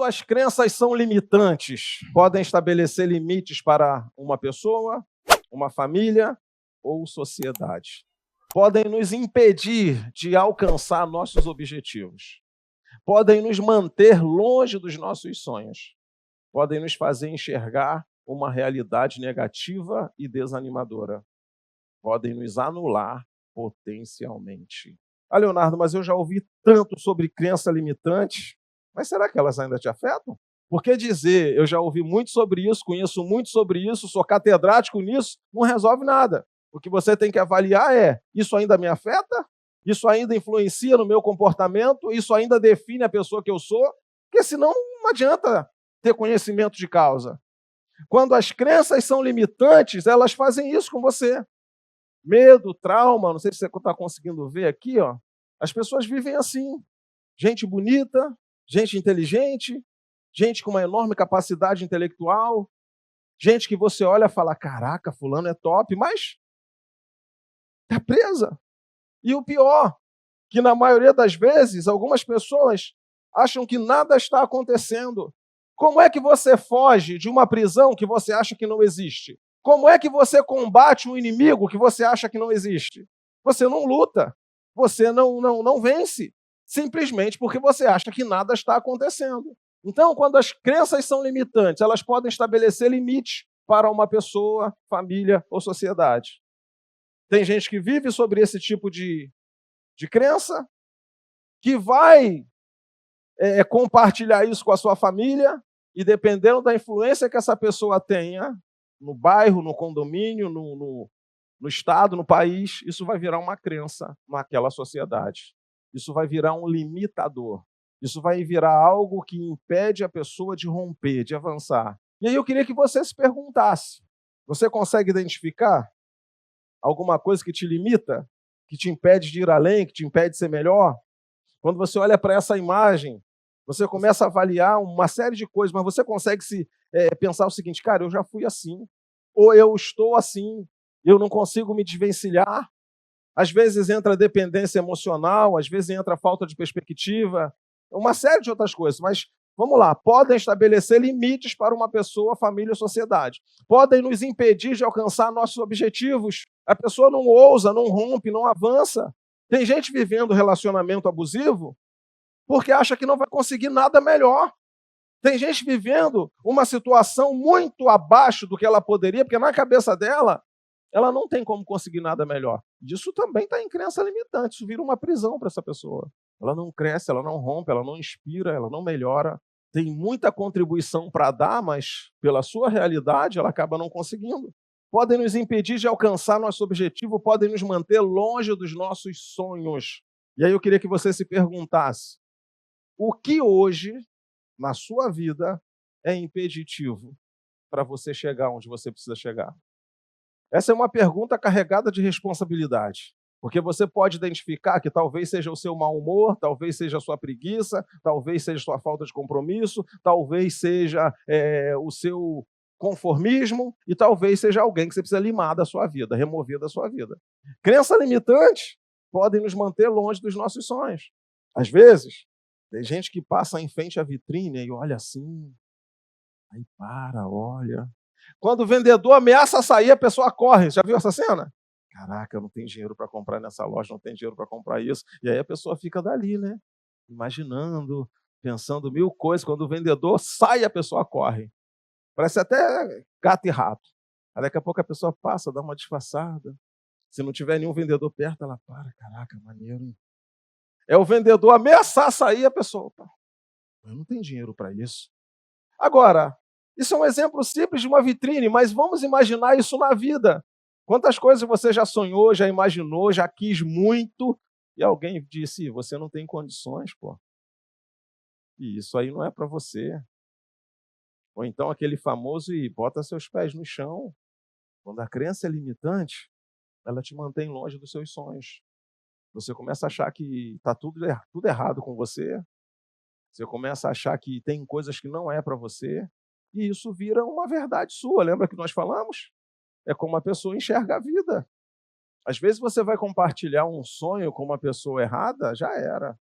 as crenças são limitantes, podem estabelecer limites para uma pessoa, uma família ou sociedade. Podem nos impedir de alcançar nossos objetivos. Podem nos manter longe dos nossos sonhos. Podem nos fazer enxergar uma realidade negativa e desanimadora. Podem nos anular potencialmente. Ah, Leonardo, mas eu já ouvi tanto sobre crença limitante, mas será que elas ainda te afetam? Porque dizer, eu já ouvi muito sobre isso, conheço muito sobre isso, sou catedrático nisso, não resolve nada. O que você tem que avaliar é, isso ainda me afeta? Isso ainda influencia no meu comportamento? Isso ainda define a pessoa que eu sou? Porque senão não adianta ter conhecimento de causa. Quando as crenças são limitantes, elas fazem isso com você. Medo, trauma, não sei se você está conseguindo ver aqui, ó. As pessoas vivem assim. Gente bonita, gente inteligente, gente com uma enorme capacidade intelectual, gente que você olha e fala, caraca, fulano é top, mas está presa. E o pior, que na maioria das vezes, algumas pessoas acham que nada está acontecendo. Como é que você foge de uma prisão que você acha que não existe? Como é que você combate um inimigo que você acha que não existe? Você não luta, você não vence, simplesmente porque você acha que nada está acontecendo. Então, quando as crenças são limitantes, elas podem estabelecer limites para uma pessoa, família ou sociedade. Tem gente que vive sobre esse tipo de crença, que vai compartilhar isso com a sua família, e dependendo da influência que essa pessoa tenha, no bairro, no condomínio, no estado, no país, isso vai virar uma crença naquela sociedade. Isso vai virar um limitador. Isso vai virar algo que impede a pessoa de romper, de avançar. E aí eu queria que você se perguntasse, você consegue identificar alguma coisa que te limita, que te impede de ir além, que te impede de ser melhor? Quando você olha para essa imagem, você começa a avaliar uma série de coisas, mas você consegue pensar o seguinte, cara, eu já fui assim, ou eu estou assim, eu não consigo me desvencilhar. Às vezes entra dependência emocional, às vezes entra falta de perspectiva, uma série de outras coisas, mas vamos lá, podem estabelecer limites para uma pessoa, família ou sociedade. Podem nos impedir de alcançar nossos objetivos. A pessoa não ousa, não rompe, não avança. Tem gente vivendo relacionamento abusivo porque acha que não vai conseguir nada melhor. Tem gente vivendo uma situação muito abaixo do que ela poderia, porque na cabeça dela, ela não tem como conseguir nada melhor. Isso também está em crença limitante, isso vira uma prisão para essa pessoa. Ela não cresce, ela não rompe, ela não inspira, ela não melhora. Tem muita contribuição para dar, mas pela sua realidade ela acaba não conseguindo. Podem nos impedir de alcançar nosso objetivo, podem nos manter longe dos nossos sonhos. E aí eu queria que você se perguntasse, o que hoje, na sua vida, é impeditivo para você chegar onde você precisa chegar? Essa é uma pergunta carregada de responsabilidade, porque você pode identificar que talvez seja o seu mau humor, talvez seja a sua preguiça, talvez seja a sua falta de compromisso, talvez seja o seu conformismo e talvez seja alguém que você precisa limar da sua vida, remover da sua vida. Crença limitante podem nos manter longe dos nossos sonhos. Às vezes, tem gente que passa em frente à vitrine e olha assim, aí olha. Quando o vendedor ameaça sair, a pessoa corre. Já viu essa cena? Caraca, eu não tenho dinheiro para comprar nessa loja, não tenho dinheiro para comprar isso. E aí a pessoa fica dali, né? Imaginando, pensando mil coisas. Quando o vendedor sai, a pessoa corre. Parece até gato e rato. Aí daqui a pouco a pessoa passa, dá uma disfarçada. Se não tiver nenhum vendedor perto, ela para. Caraca, maneiro, hein? É o vendedor ameaçar sair, a pessoa, opa, eu não tenho dinheiro para isso. Agora, isso é um exemplo simples de uma vitrine, mas vamos imaginar isso na vida. Quantas coisas você já sonhou, já imaginou, já quis muito, e alguém disse, você não tem condições, pô. E isso aí não é para você. Ou então aquele famoso, e bota seus pés no chão. Quando a crença é limitante, ela te mantém longe dos seus sonhos. Você começa a achar que está tudo errado com você. Você começa a achar que tem coisas que não é para você. E isso vira uma verdade sua. Lembra que nós falamos? É como a pessoa enxerga a vida. Às vezes você vai compartilhar um sonho com uma pessoa errada, já era.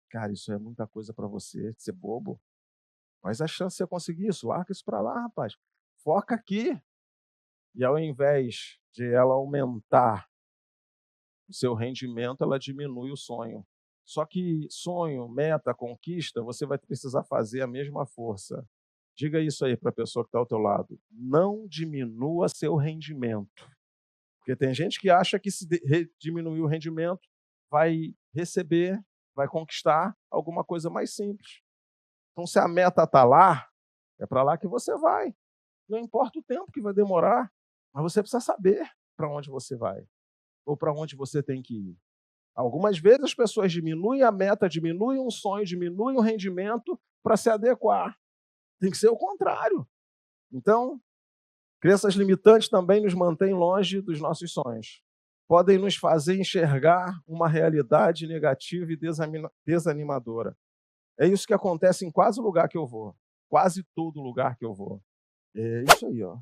Cara, isso é muita coisa para você, ser bobo. Quais as chances de você conseguir isso? Larga isso para lá, rapaz. Foca aqui. E ao invés de ela aumentar o seu rendimento, ela diminui o sonho. Só que sonho, meta, conquista, você vai precisar fazer a mesma força. Diga isso aí para a pessoa que está ao teu lado. Não diminua seu rendimento. Porque tem gente que acha que se diminuir o rendimento, vai receber, vai conquistar alguma coisa mais simples. Então, se a meta está lá, é para lá que você vai. Não importa o tempo que vai demorar, mas você precisa saber para onde você vai ou para onde você tem que ir. Algumas vezes as pessoas diminuem a meta, diminuem um sonho, diminuem o rendimento para se adequar. Tem que ser o contrário. Então, crenças limitantes também nos mantêm longe dos nossos sonhos. Podem nos fazer enxergar uma realidade negativa e desanimadora. É isso que acontece em quase lugar que eu vou. Quase todo lugar que eu vou. É isso aí, ó.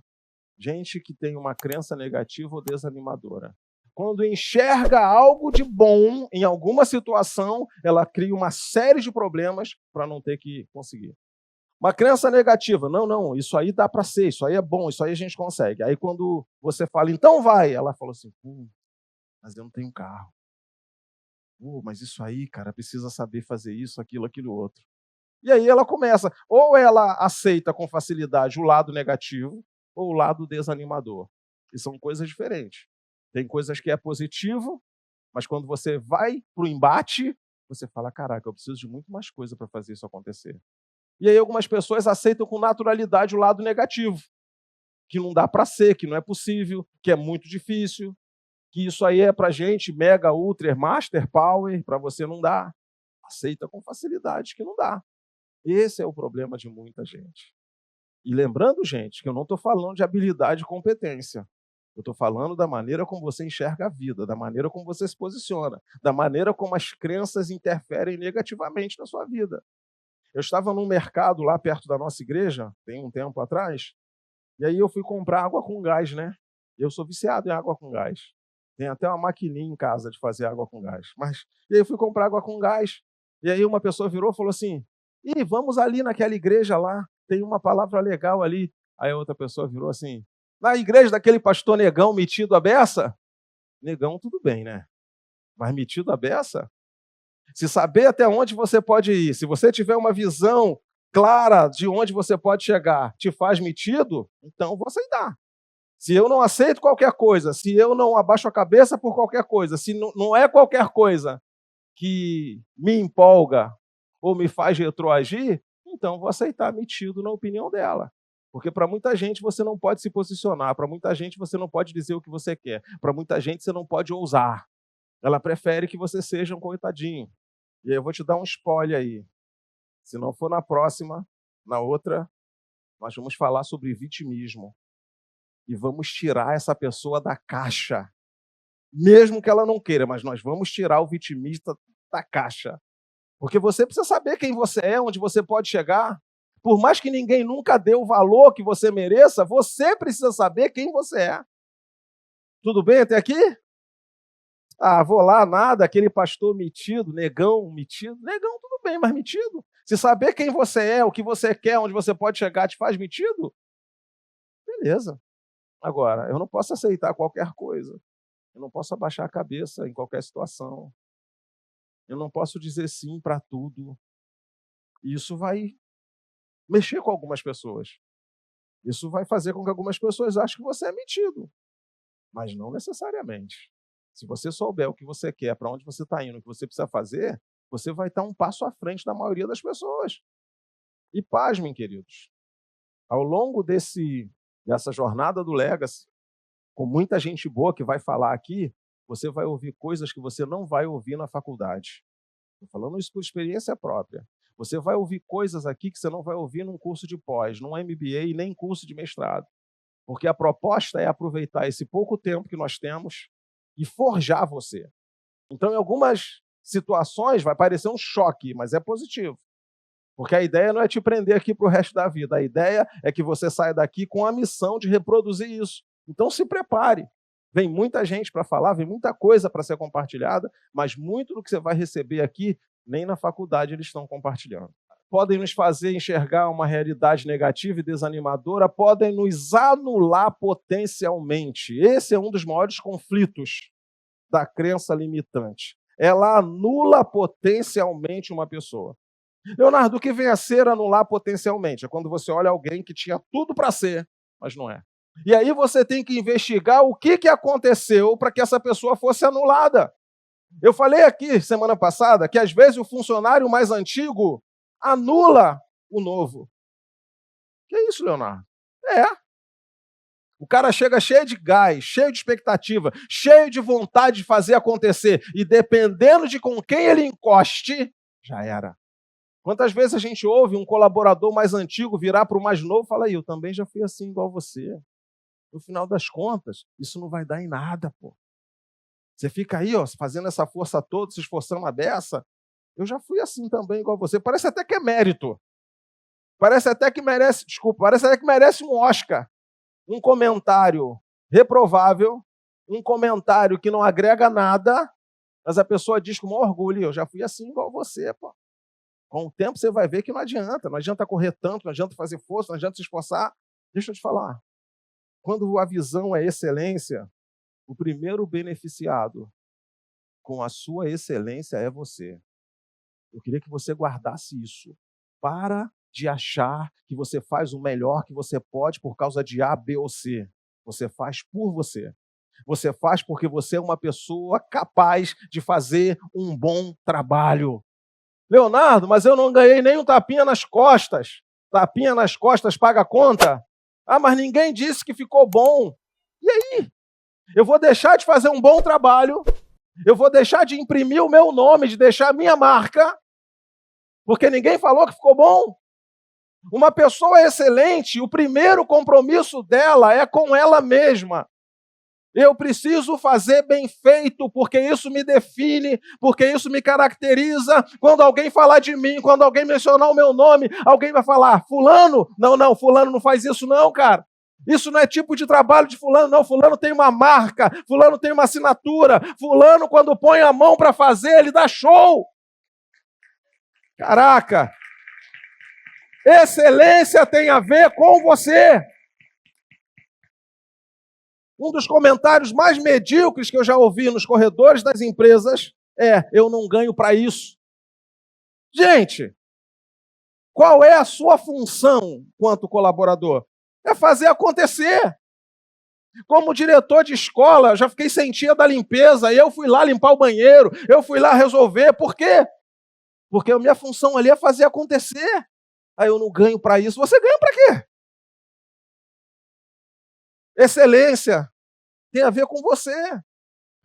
Gente que tem uma crença negativa ou desanimadora. Quando enxerga algo de bom em alguma situação, ela cria uma série de problemas para não ter que conseguir. Uma crença negativa, não, isso aí dá para ser, isso aí é bom, isso aí a gente consegue. Aí quando você fala, então vai, ela falou assim, mas eu não tenho carro. Mas isso aí, cara, precisa saber fazer isso, aquilo outro. E aí ela começa, ou ela aceita com facilidade o lado negativo, ou o lado desanimador. E são coisas diferentes. Tem coisas que é positivo, mas quando você vai para o embate, você fala, caraca, eu preciso de muito mais coisa para fazer isso acontecer. E aí algumas pessoas aceitam com naturalidade o lado negativo, que não dá para ser, que não é possível, que é muito difícil, que isso aí é para gente mega, ultra, master power, para você não dá. Aceita com facilidade que não dá. Esse é o problema de muita gente. E lembrando, gente, que eu não estou falando de habilidade e competência. Eu estou falando da maneira como você enxerga a vida, da maneira como você se posiciona, da maneira como as crenças interferem negativamente na sua vida. Eu estava num mercado lá perto da nossa igreja, tem um tempo atrás, e aí eu fui comprar água com gás, né? Eu sou viciado em água com gás. Tem até uma maquininha em casa de fazer água com gás. E aí eu fui comprar água com gás, e aí uma pessoa virou e falou assim, vamos ali naquela igreja lá, tem uma palavra legal ali. Aí a outra pessoa virou assim, na igreja daquele pastor negão metido a beça? Negão tudo bem, né? Mas metido a beça? Se saber até onde você pode ir, se você tiver uma visão clara de onde você pode chegar, te faz metido, então vou aceitar. Se eu não aceito qualquer coisa, se eu não abaixo a cabeça por qualquer coisa, se não é qualquer coisa que me empolga ou me faz retroagir, então vou aceitar metido na opinião dela. Porque para muita gente você não pode se posicionar, para muita gente você não pode dizer o que você quer, para muita gente você não pode ousar. Ela prefere que você seja um coitadinho. E aí eu vou te dar um spoiler aí. Se não for na próxima, na outra, nós vamos falar sobre vitimismo. E vamos tirar essa pessoa da caixa. Mesmo que ela não queira, mas nós vamos tirar o vitimista da caixa. Porque você precisa saber quem você é, onde você pode chegar. Por mais que ninguém nunca dê o valor que você mereça, você precisa saber quem você é. Tudo bem até aqui? Vou lá, nada, aquele pastor metido, negão metido. Negão, tudo bem, mas metido? Se saber quem você é, o que você quer, onde você pode chegar, te faz metido? Beleza. Agora, eu não posso aceitar qualquer coisa. Eu não posso abaixar a cabeça em qualquer situação. Eu não posso dizer sim para tudo. Isso vai mexer com algumas pessoas. Isso vai fazer com que algumas pessoas achem que você é metido. Mas não necessariamente. Se você souber o que você quer, para onde você está indo, o que você precisa fazer, você vai estar um passo à frente da maioria das pessoas. E pasmem, queridos, ao longo dessa jornada do Legacy, com muita gente boa que vai falar aqui, você vai ouvir coisas que você não vai ouvir na faculdade. Estou falando isso por experiência própria. Você vai ouvir coisas aqui que você não vai ouvir num curso de pós, num MBA e nem curso de mestrado. Porque a proposta é aproveitar esse pouco tempo que nós temos e forjar você. Então, em algumas situações, vai parecer um choque, mas é positivo. Porque a ideia não é te prender aqui para o resto da vida. A ideia é que você saia daqui com a missão de reproduzir isso. Então, se prepare. Vem muita gente para falar, vem muita coisa para ser compartilhada, mas muito do que você vai receber aqui, nem na faculdade eles estão compartilhando. podem nos fazer enxergar uma realidade negativa e desanimadora, podem nos anular potencialmente. Esse é um dos maiores conflitos da crença limitante. Ela anula potencialmente uma pessoa. Leonardo, o que vem a ser anular potencialmente? É quando você olha alguém que tinha tudo para ser, mas não é. E aí você tem que investigar o que aconteceu para que essa pessoa fosse anulada. Eu falei aqui semana passada que às vezes o funcionário mais antigo anula o novo. Que é isso, Leonardo? É. O cara chega cheio de gás, cheio de expectativa, cheio de vontade de fazer acontecer. E dependendo de com quem ele encoste, já era. Quantas vezes a gente ouve um colaborador mais antigo virar para o mais novo e falar, eu também já fui assim igual você. No final das contas, isso não vai dar em nada, pô. Você fica aí, ó, fazendo essa força toda, se esforçando a beça. Eu já fui assim também igual você. Parece até que é mérito. Parece até que merece um Oscar. Um comentário reprovável, um comentário que não agrega nada, mas a pessoa diz com maior orgulho, eu já fui assim igual você, pô. Com o tempo você vai ver que não adianta correr tanto, não adianta fazer força, não adianta se esforçar. Deixa eu te falar, quando a visão é excelência, o primeiro beneficiado com a sua excelência é você. Eu queria que você guardasse isso. Para de achar que você faz o melhor que você pode por causa de A, B ou C. Você faz por você. Você faz porque você é uma pessoa capaz de fazer um bom trabalho. Leonardo, mas eu não ganhei nem um tapinha nas costas. Tapinha nas costas paga a conta? Ah, mas ninguém disse que ficou bom. E aí? Eu vou deixar de fazer um bom trabalho, eu vou deixar de imprimir o meu nome, de deixar a minha marca, porque ninguém falou que ficou bom? Uma pessoa excelente, o primeiro compromisso dela é com ela mesma. Eu preciso fazer bem feito, porque isso me define, porque isso me caracteriza. Quando alguém falar de mim, quando alguém mencionar o meu nome, alguém vai falar, fulano? Não, fulano não faz isso não, cara. Isso não é tipo de trabalho de fulano, não. Fulano tem uma marca, fulano tem uma assinatura. Fulano, quando põe a mão para fazer, ele dá show. Caraca! Excelência tem a ver com você. Um dos comentários mais medíocres que eu já ouvi nos corredores das empresas é, eu não ganho para isso. Gente, qual é a sua função quanto colaborador? É fazer acontecer. Como diretor de escola, já fiquei sem tia da limpeza, e eu fui lá limpar o banheiro, eu fui lá resolver. Por quê? Porque a minha função ali é fazer acontecer. Aí eu não ganho para isso. Você ganha para quê? Excelência tem a ver com você.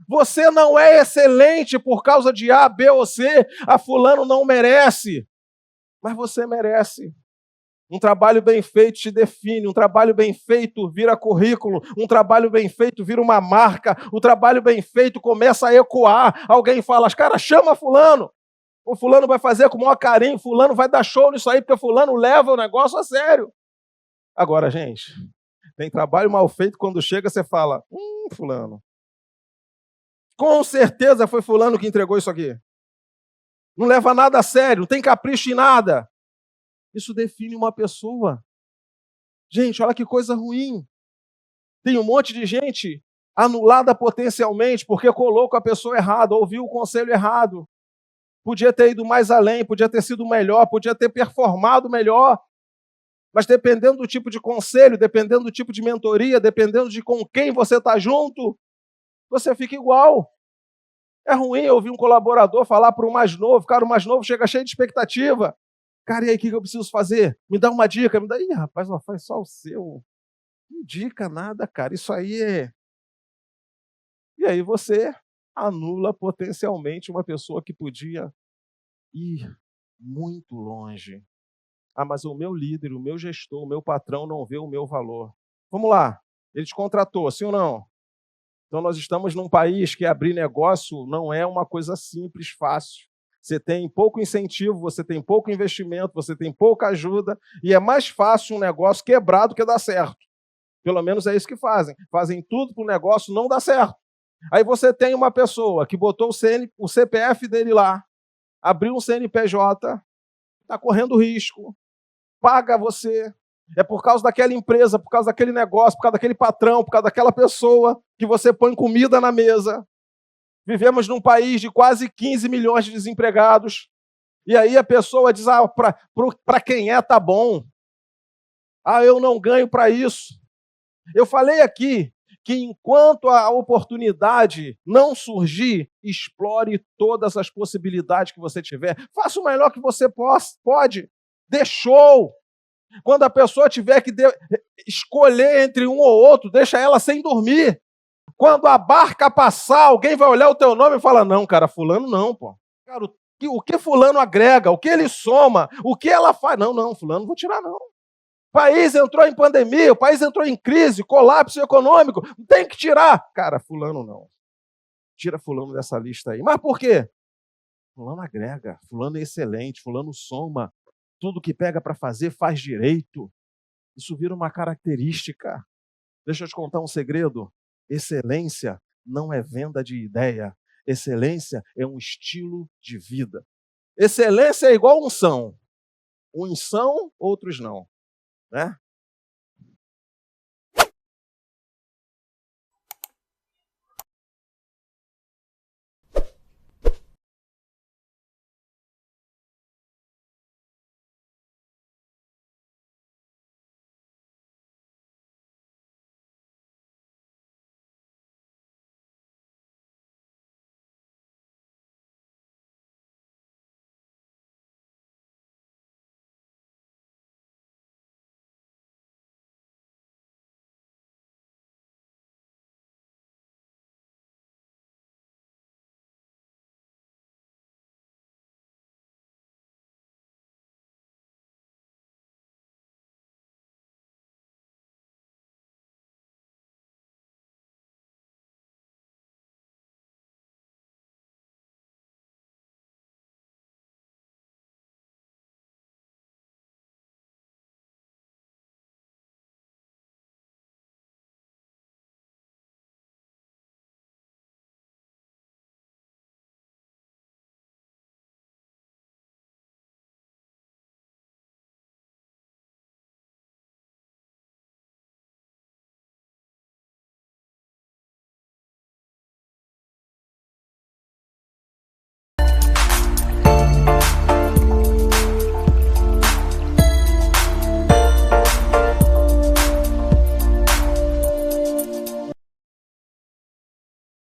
Você não é excelente por causa de A, B ou C. A fulano não merece. Mas você merece. Um trabalho bem feito te define, um trabalho bem feito vira currículo, um trabalho bem feito vira uma marca, o trabalho bem feito começa a ecoar. Alguém fala, cara, chama fulano. O fulano vai fazer com o maior carinho, fulano vai dar show nisso aí, porque fulano leva o negócio a sério. Agora, gente, tem trabalho mal feito, quando chega você fala, fulano. Com certeza foi fulano que entregou isso aqui. Não leva nada a sério, não tem capricho em nada. Isso define uma pessoa. Gente, olha que coisa ruim. Tem um monte de gente anulada potencialmente porque colocou a pessoa errada, ouviu o conselho errado. Podia ter ido mais além, podia ter sido melhor, podia ter performado melhor. Mas dependendo do tipo de conselho, dependendo do tipo de mentoria, dependendo de com quem você está junto, você fica igual. É ruim ouvir um colaborador falar para o mais novo, cara, o mais novo chega cheio de expectativa. Cara, e aí, o que eu preciso fazer? Me dá uma dica. Me dá. Ih, rapaz, faz só o seu. Não indica nada, cara. Isso aí é... E aí você anula potencialmente uma pessoa que podia ir muito longe. Ah, mas o meu líder, o meu gestor, o meu patrão não vê o meu valor. Vamos lá. Ele te contratou, sim ou não? Então nós estamos num país que abrir negócio não é uma coisa simples, fácil. Você tem pouco incentivo, você tem pouco investimento, você tem pouca ajuda, e é mais fácil um negócio quebrar do que dar certo. Pelo menos é isso que fazem. Fazem tudo para o negócio não dar certo. Aí você tem uma pessoa que botou o CPF dele lá, abriu um CNPJ, está correndo risco, paga você. É por causa daquela empresa, por causa daquele negócio, por causa daquele patrão, por causa daquela pessoa que você põe comida na mesa. Vivemos num país de quase 15 milhões de desempregados. E aí a pessoa diz, para quem é, tá bom. Eu não ganho para isso. Eu falei aqui que enquanto a oportunidade não surgir, explore todas as possibilidades que você tiver. Faça o melhor que você pode. Dê show. Quando a pessoa tiver que escolher entre um ou outro, deixa ela sem dormir. Quando a barca passar, alguém vai olhar o teu nome e falar, não, cara, fulano não, pô. Cara, o que fulano agrega, o que ele soma, o que ela faz. Não, fulano não vou tirar, não. O país entrou em pandemia, o país entrou em crise, colapso econômico, tem que tirar. Cara, fulano não. Tira fulano dessa lista aí. Mas por quê? Fulano agrega, fulano é excelente, fulano soma. Tudo que pega para fazer, faz direito. Isso vira uma característica. Deixa eu te contar um segredo. Excelência não é venda de ideia. Excelência é um estilo de vida. Excelência é igual unção. Uns são, outros não. Né?